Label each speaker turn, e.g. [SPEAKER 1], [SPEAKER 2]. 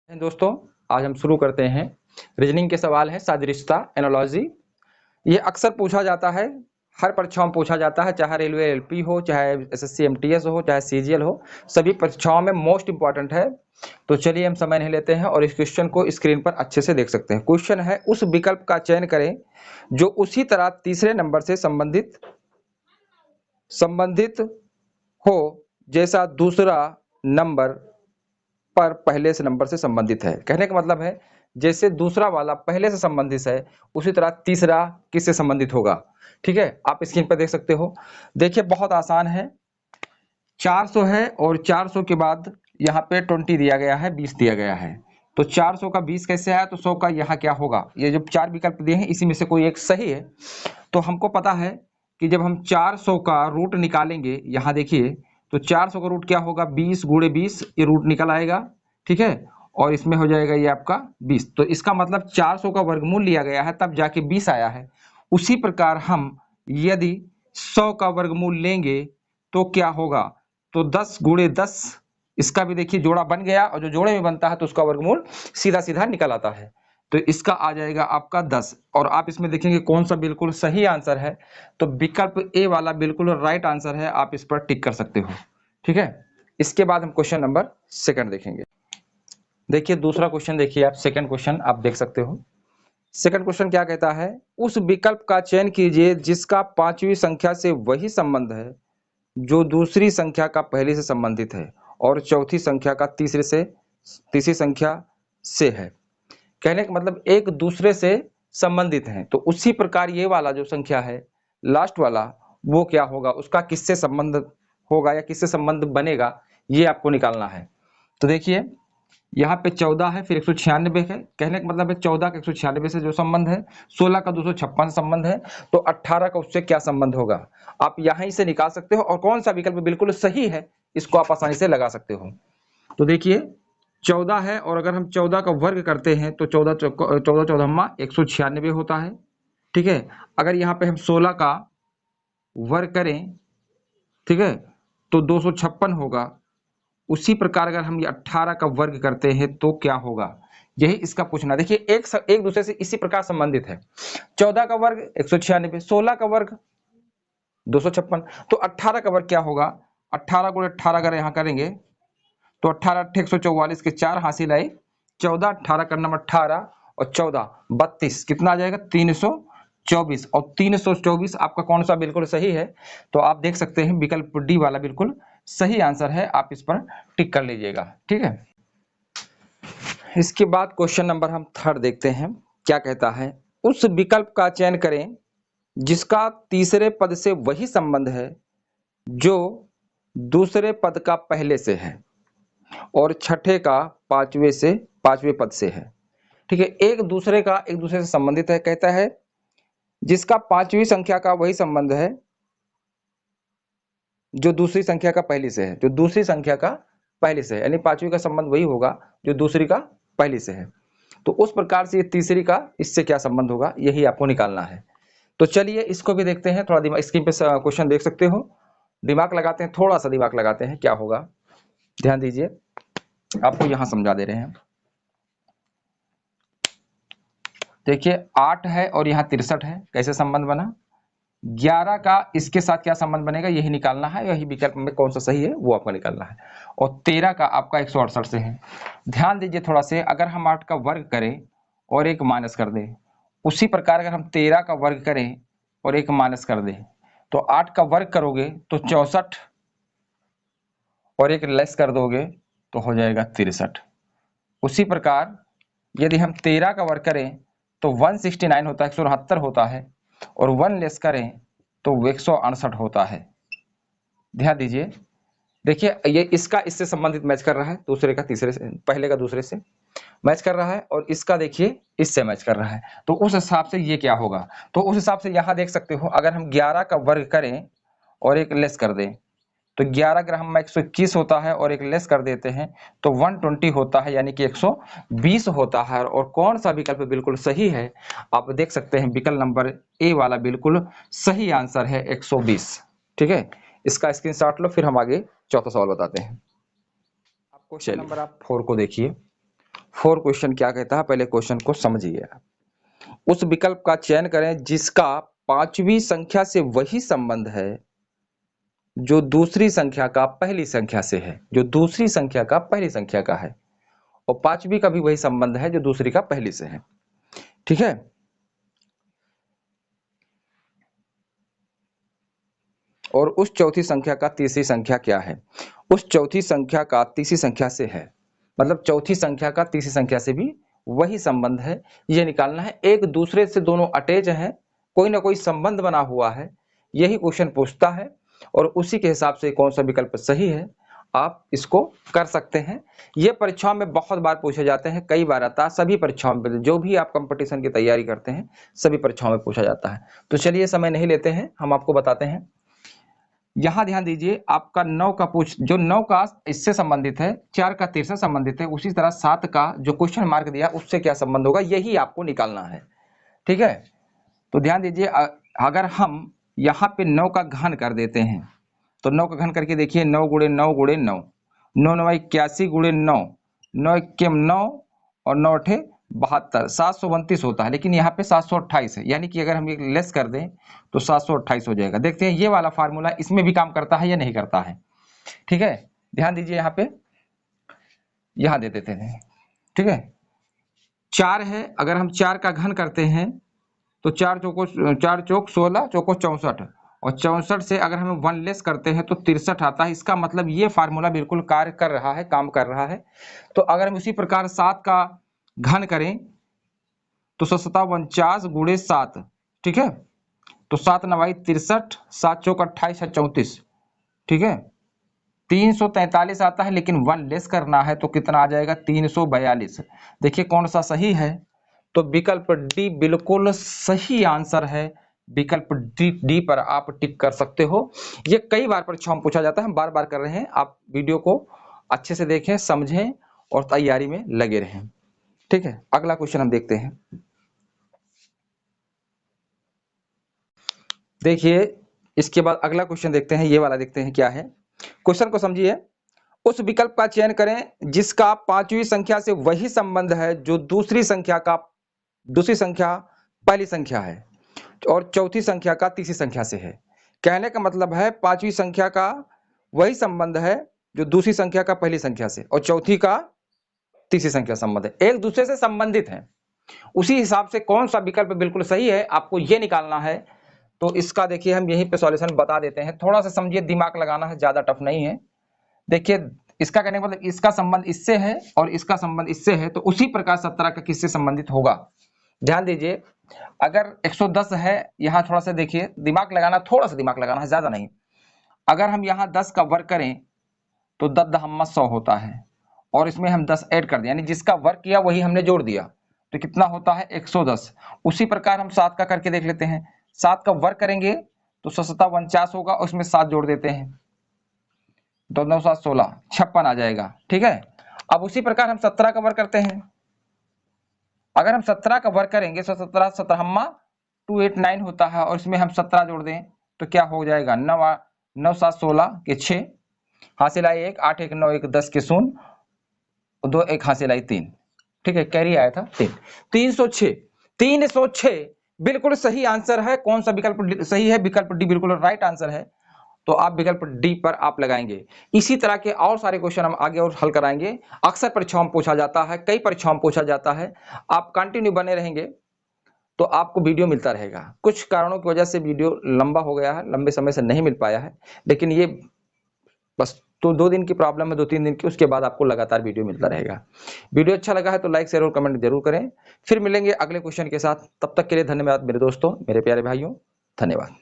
[SPEAKER 1] दोस्तों, आज हम शुरू करते हैं। रीजनिंग के सवाल हैं सादृश्यता, एनालॉजी। ये अक्सर पूछा जाता है, हर परीक्षाओं में पूछा जाता है, चाहे रेलवे एलपी हो, चाहे एसएससी एमटीएस हो, चाहे सीजीएल हो, सभी परीक्षाओं में मोस्ट इंपॉर्टेंट है। तो चलिए हम समय नहीं लेते हैं और इस क्वेश्चन को स्क्रीन पर अच्छे से देख सकते हैं। क्वेश्चन है, उस विकल्प का चयन करें जो उसी तरह तीसरे नंबर से संबंधित हो जैसा दूसरा नंबर पर पहले से नंबर से संबंधित है। कहने का मतलब है, जैसे दूसरा वाला पहले से संबंधित है, उसी तरह तीसरा किससे संबंधित होगा। ठीक है, आप स्क्रीन पर देख सकते हो। देखिए बहुत आसान है, 400 है और 400 के बाद यहाँ पे 20 दिया गया है, 20 दिया गया है। तो 400 का 20 कैसे आया, तो 100 का यहाँ क्या होगा। ये जो चार विकल्प दिए हैं इसी में से कोई एक सही है। तो हमको पता है कि जब हम 400 का रूट निकालेंगे, यहाँ देखिए, तो 400 का रूट क्या होगा, 20 गुणे 20, ये रूट निकल आएगा। ठीक है, और इसमें हो जाएगा ये आपका 20। तो इसका मतलब 400 का वर्गमूल लिया गया है तब जाके 20 आया है। उसी प्रकार हम यदि 100 का वर्गमूल लेंगे तो क्या होगा, तो 10 गुणे 10, इसका भी देखिए जोड़ा बन गया, और जो जोड़े में बनता है तो उसका वर्गमूल सीधा सीधा निकल आता है। तो इसका आ जाएगा आपका 10। और आप इसमें देखेंगे कौन सा बिल्कुल सही आंसर है, तो विकल्प ए वाला बिल्कुल राइट आंसर है, आप इस पर टिक कर सकते हो। ठीक है, इसके बाद हम क्वेश्चन नंबर सेकंड देखेंगे। देखिए दूसरा क्वेश्चन, देखिए आप सेकंड क्वेश्चन आप देख सकते हो। सेकंड क्वेश्चन क्या कहता है, उस विकल्प का चयन कीजिए जिसका पांचवी संख्या से वही संबंध है जो दूसरी संख्या का पहले से संबंधित है और चौथी संख्या का तीसरी संख्या से है। कहने का मतलब एक दूसरे से संबंधित हैं, तो उसी प्रकार ये वाला जो संख्या है लास्ट वाला, वो क्या होगा, उसका किससे संबंध होगा या किससे संबंध बनेगा, ये आपको निकालना है। तो देखिए यहाँ पे 14 है, फिर 196 है। कहने का मतलब है 14 का 196 से जो संबंध है, 16 का 256 संबंध है, तो 18 का उससे क्या संबंध होगा, आप यहीं से निकाल सकते हो। और कौन सा विकल्प बिल्कुल सही है, इसको आप आसानी से लगा सकते हो। तो देखिए 14 है, और अगर हम 14 का वर्ग करते हैं तो 14 14 196 होता है। ठीक है, अगर यहाँ पे हम 16 का वर्ग करें, ठीक है, तो 256 होगा। उसी प्रकार अगर हम ये 18 का वर्ग करते हैं तो क्या होगा, यही इसका पूछना। देखिए एक दूसरे से इसी प्रकार संबंधित है। 14 का वर्ग 196, 16 का वर्ग 256, तो 18 का वर्ग क्या होगा, 18 गुणे 18 अगर यहाँ करेंगे तो 18 8 144 के 4 हासिल आए, 14 18 का नंबर 18 और 14 32, कितना आ जाएगा 324। और 324 आपका कौन सा बिल्कुल सही है, तो आप देख सकते हैं विकल्प डी वाला बिल्कुल सही आंसर है, आप इस पर टिक कर लीजिएगा। ठीक है, इसके बाद क्वेश्चन नंबर हम थर्ड देखते हैं। क्या कहता है, उस विकल्प का चयन करें जिसका तीसरे पद से वही संबंध है जो दूसरे पद का पहले से है और छठे का पांचवें पद से है। ठीक है, एक दूसरे से संबंधित है। कहता है जिसका पांचवी संख्या का वही संबंध है जो दूसरी संख्या का पहली से है, जो दूसरी संख्या का पहली से है, यानी पांचवी का संबंध वही होगा जो दूसरी का पहली से है। तो उस प्रकार से ये तीसरी का इससे क्या संबंध होगा, यही आपको निकालना है। तो चलिए इसको भी देखते हैं, थोड़ा दिमाग, स्क्रीन पे क्वेश्चन देख सकते हो, दिमाग लगाते हैं, थोड़ा सा दिमाग लगाते हैं, क्या होगा ध्यान दीजिए, आपको यहां समझा दे रहे हैं। देखिए 8 है और यहाँ 63 है, कैसे संबंध बना। 11 का इसके साथ क्या संबंध बनेगा, यही निकालना है, यही विकल्प में कौन सा सही है वो आपको निकालना है। और 13 का आपका 168 से है। ध्यान दीजिए थोड़ा से, अगर हम 8 का वर्ग करें और एक माइनस कर दें, उसी प्रकार अगर हम 13 का वर्ग करें और एक माइनस कर दें, तो 8 का वर्ग करोगे तो 64 और एक लेस कर दोगे तो हो जाएगा 63। उसी प्रकार यदि हम 13 का वर्ग करें तो 169 होता है, 169 होता है, और 1 लेस करें तो 168 होता है। ध्यान दीजिए, देखिए ये इसका इससे संबंधित मैच कर रहा है, दूसरे का तीसरे से, पहले का दूसरे से मैच कर रहा है, और इसका देखिए इससे मैच कर रहा है। तो उस हिसाब से ये क्या होगा, तो उस हिसाब से यहाँ देख सकते हो, अगर हम 11 का वर्ग करें और एक लेस कर दें तो 11 ग्राम में 121 होता है, और एक लेस कर देते हैं तो 120 होता है, यानी कि 120 होता है। और कौन सा विकल्प बिल्कुल सही है, आप देख सकते हैं विकल्प नंबर ए वाला बिल्कुल सही आंसर है 120। ठीक है, इसका स्क्रीनशॉट लो, फिर हम आगे चौथा सवाल बताते हैं। आप क्वेश्चन नंबर 4 को देखिए। 4 क्वेश्चन क्या कहता है, पहले क्वेश्चन को समझिए। उस विकल्प का चयन करें जिसका पांचवी संख्या से वही संबंध है जो दूसरी संख्या का पहली संख्या से है, जो दूसरी संख्या का पहली संख्या का है, और पांचवी का भी वही संबंध है जो दूसरी का पहली से है। ठीक है, और उस चौथी संख्या का तीसरी संख्या क्या है? उस चौथी संख्या का तीसरी संख्या से है, मतलब चौथी संख्या का तीसरी संख्या से भी वही संबंध है, ये निकालना है। एक दूसरे से दोनों अटैच हैं, कोई ना कोई संबंध बना हुआ है, यही क्वेश्चन पूछता है, और उसी के हिसाब से कौन सा विकल्प सही है आप इसको कर सकते हैं। ये परीक्षाओं में बहुत बार पूछे जाते हैं, कई बार आता है, सभी परीक्षाओं में, जो भी आप कंपटीशन की तैयारी करते हैं सभी परीक्षाओं में पूछा जाता है। तो चलिए समय नहीं लेते हैं, हम आपको बताते हैं। यहाँ ध्यान दीजिए, आपका 9 का जो 9 का इससे संबंधित है, 4 का 13 से संबंधित है, उसी तरह 7 का जो क्वेश्चन मार्क दिया उससे क्या संबंध होगा, यही आपको निकालना है। ठीक है, तो ध्यान दीजिए, अगर हम यहाँ पे 9 का घन कर देते हैं तो 9 का घन करके देखिए, 9 गुणे 9 गुणे 9, 9 9 81 गुणे 9, 9 1 9 और 9 8 72, 732 होता है, लेकिन यहाँ पे 728 है, यानी कि अगर हम ये लेस कर दें तो 728 हो जाएगा। देखते हैं ये वाला फार्मूला इसमें भी काम करता है या नहीं करता है। ठीक है, ध्यान दीजिए, यहाँ पे यहाँ दे देते हैं। ठीक है, 4 है, अगर हम 4 का घन करते हैं तो 4 चौक 16, चौको 64, और 64 से अगर हम 1 लेस करते हैं तो 63 आता है। इसका मतलब ये फार्मूला बिल्कुल कार्य कर रहा है, काम कर रहा है। तो अगर हम उसी प्रकार 7 का घन करें तो 7 49 गुणे 7, ठीक है, तो 7 9 63, 7 चौक 28 है 34, ठीक है, 343 आता है, लेकिन 1 लेस करना है तो कितना आ जाएगा, 342। देखिए कौन सा सही है, तो विकल्प डी बिल्कुल सही आंसर है। विकल्प डी पर आप टिक कर सकते हो। ये कई बार परीक्षाओं में पूछा जाता है, हम बार बार कर रहे हैं, आप वीडियो को अच्छे से देखें, समझें और तैयारी में लगे रहें। ठीक है, अगला क्वेश्चन हम देखते हैं। देखिए इसके बाद अगला क्वेश्चन देखते हैं, ये वाला देखते हैं क्या है। क्वेश्चन को समझिए। उस विकल्प का चयन करें जिसका पांचवी संख्या से वही संबंध है जो दूसरी संख्या पहली संख्या है, और चौथी संख्या का तीसरी संख्या से है। कहने का मतलब है पांचवी संख्या का वही संबंध है जो दूसरी संख्या का पहली संख्या से, और चौथी का तीसरी संख्या संबंध है, एक दूसरे से संबंधित है। उसी हिसाब से कौन सा विकल्प बिल्कुल सही है आपको ये निकालना है। तो इसका देखिए हम यहीं पे सॉल्यूशन बता देते हैं, थोड़ा सा समझिए, दिमाग लगाना है, ज्यादा टफ नहीं है। देखिए इसका कहने का मतलब इसका संबंध इससे है और इसका संबंध इससे है, तो उसी प्रकार 17 का किससे संबंधित होगा। ध्यान दीजिए, अगर 110 है, यहाँ थोड़ा सा देखिए, दिमाग लगाना, थोड़ा सा दिमाग लगाना है, ज्यादा नहीं। अगर हम यहाँ 10 का वर्ग करें तो 10 दहम्मा 100 होता है, और इसमें हम 10 ऐड कर दिया, यानी जिसका वर्ग किया वही हमने जोड़ दिया, तो कितना होता है 110। उसी प्रकार हम 7 का करके देख लेते हैं, 7 का वर्ग करेंगे तो 7 49 होगा, उसमें 7 जोड़ देते हैं, तो 9 7 16 56 आ जाएगा। ठीक है, अब उसी प्रकार हम 17 का वर्ग करते हैं। अगर हम 17 का वर्ग करेंगे तो 17 17 289 होता है, और इसमें हम 17 जोड़ दें तो क्या हो जाएगा, 9 7 16 के 6, हासिल आई 1, 8 1 9 1 10 के 0, 2 1 हासिल आई 3। ठीक है, कैरी आया था 3, 306। 306 बिल्कुल सही आंसर है। कौन सा विकल्प सही है, विकल्प डी बिल्कुल राइट आंसर है। तो आप विकल्प डी पर आप लगाएंगे। इसी तरह के और सारे क्वेश्चन हम आगे और हल कराएंगे, अक्सर परीक्षाओं में पूछा जाता है, कई परीक्षाओं में पूछा जाता है। आप कंटिन्यू बने रहेंगे तो आपको वीडियो मिलता रहेगा। कुछ कारणों की वजह से वीडियो लंबा हो गया है, लंबे समय से नहीं मिल पाया है, लेकिन ये बस तो 2 दिन की प्रॉब्लम है, 2-3 दिन की, उसके बाद आपको लगातार वीडियो मिलता रहेगा। वीडियो अच्छा लगा है तो लाइक शेयर और कमेंट जरूर करें। फिर मिलेंगे अगले क्वेश्चन के साथ, तब तक के लिए धन्यवाद मेरे दोस्तों, मेरे प्यारे भाइयों, धन्यवाद।